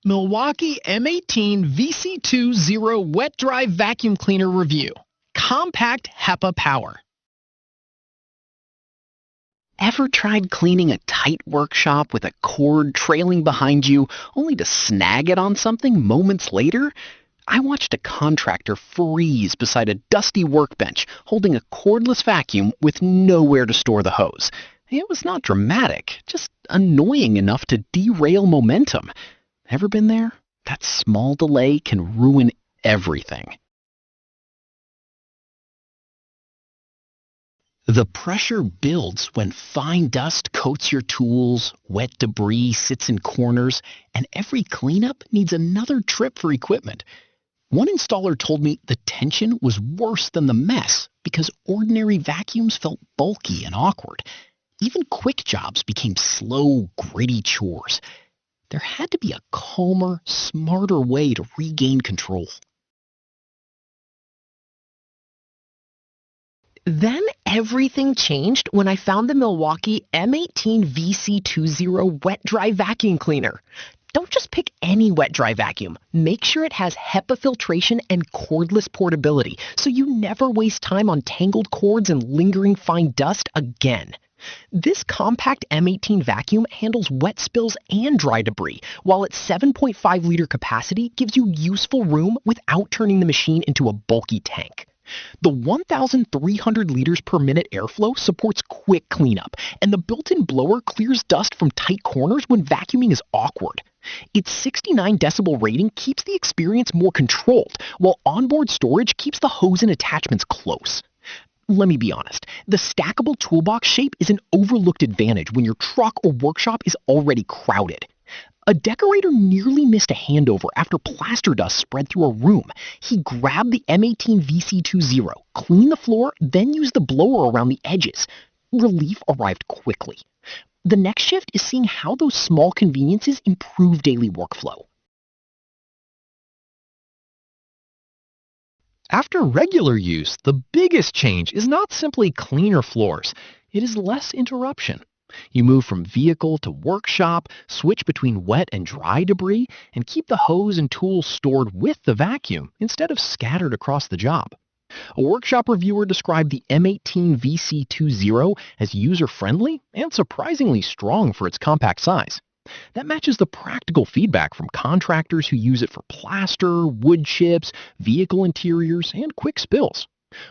Milwaukee M18 VC2-0 Wet Dry Vacuum Cleaner Review. Compacte HEPA Power. Ever tried cleaning a tight workshop with a cord trailing behind you only to snag it on something moments later? I watched a contractor freeze beside a dusty workbench holding a cordless vacuum with nowhere to store the hose. It was not dramatic, just annoying enough to derail momentum. Ever been there? That small delay can ruin everything. The pressure builds when fine dust coats your tools, wet debris sits in corners, and every cleanup needs another trip for equipment. One installer told me the tension was worse than the mess because ordinary vacuums felt bulky and awkward. Even quick jobs became slow, gritty chores. There had to be a calmer, smarter way to regain control. Then everything changed when I found the Milwaukee M18 VC2-0 Wet Dry Vacuum Cleaner. Don't just pick any wet dry vacuum. Make sure it has HEPA filtration and cordless portability so you never waste time on tangled cords and lingering fine dust again. This compact M18 vacuum handles wet spills and dry debris, while its 7.5 liter capacity gives you useful room without turning the machine into a bulky tank. The 1,300 liters per minute airflow supports quick cleanup, and the built-in blower clears dust from tight corners when vacuuming is awkward. Its 69 decibel rating keeps the experience more controlled, while onboard storage keeps the hose and attachments close. Let me be honest, the stackable toolbox shape is an overlooked advantage when your truck or workshop is already crowded. A decorator nearly missed a handover after plaster dust spread through a room. He grabbed the M18 VC2-0, cleaned the floor, then used the blower around the edges. Relief arrived quickly. The next shift is seeing how those small conveniences improve daily workflow. After regular use, the biggest change is not simply cleaner floors. It is less interruption. You move from vehicle to workshop, switch between wet and dry debris, and keep the hose and tools stored with the vacuum instead of scattered across the job. A workshop reviewer described the M18 VC2-0 as user-friendly and surprisingly strong for its compact size. That matches the practical feedback from contractors who use it for plaster, wood chips, vehicle interiors, and quick spills.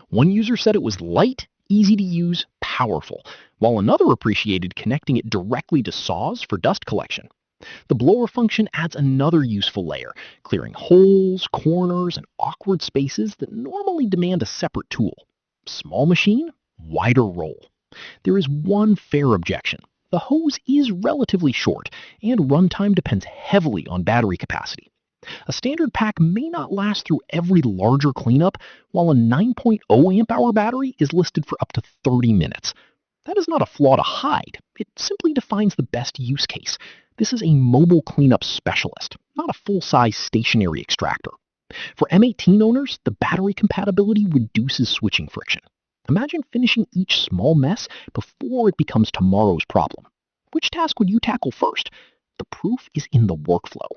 One user said it was light, easy to use, powerful, while another appreciated connecting it directly to saws for dust collection. The blower function adds another useful layer, clearing holes, corners, and awkward spaces that normally demand a separate tool. Small machine, wider roll. There is one fair objection. The hose is relatively short, and runtime depends heavily on battery capacity. A standard pack may not last through every larger cleanup, while a 9.0 amp-hour battery is listed for up to 30 minutes. That is not a flaw to hide. It simply defines the best use case. This is a mobile cleanup specialist, not a full-size stationary extractor. For M18 owners, the battery compatibility reduces switching friction. Imagine finishing each small mess before it becomes tomorrow's problem. Which task would you tackle first? The proof is in the workflow.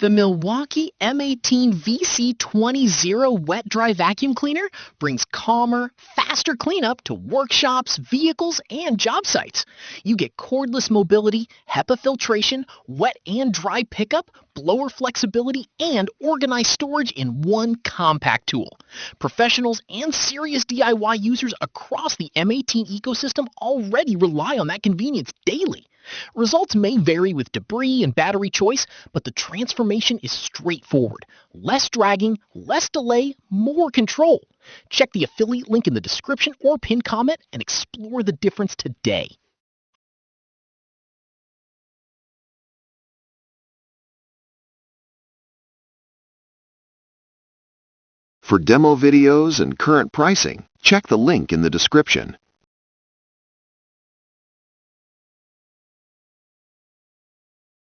The Milwaukee M18 VC2-0 Wet Dry Vacuum Cleaner brings calmer, faster cleanup to workshops, vehicles, and job sites. You get cordless mobility, HEPA filtration, wet and dry pickup, blower flexibility, and organized storage in one compact tool. Professionals and serious DIY users across the M18 ecosystem already rely on that convenience daily. Results may vary with debris and battery choice, but the transformation is straightforward. Less dragging, less delay, more control. Check the affiliate link in the description or pinned comment and explore the difference today. For demo videos and current pricing, check the link in the description.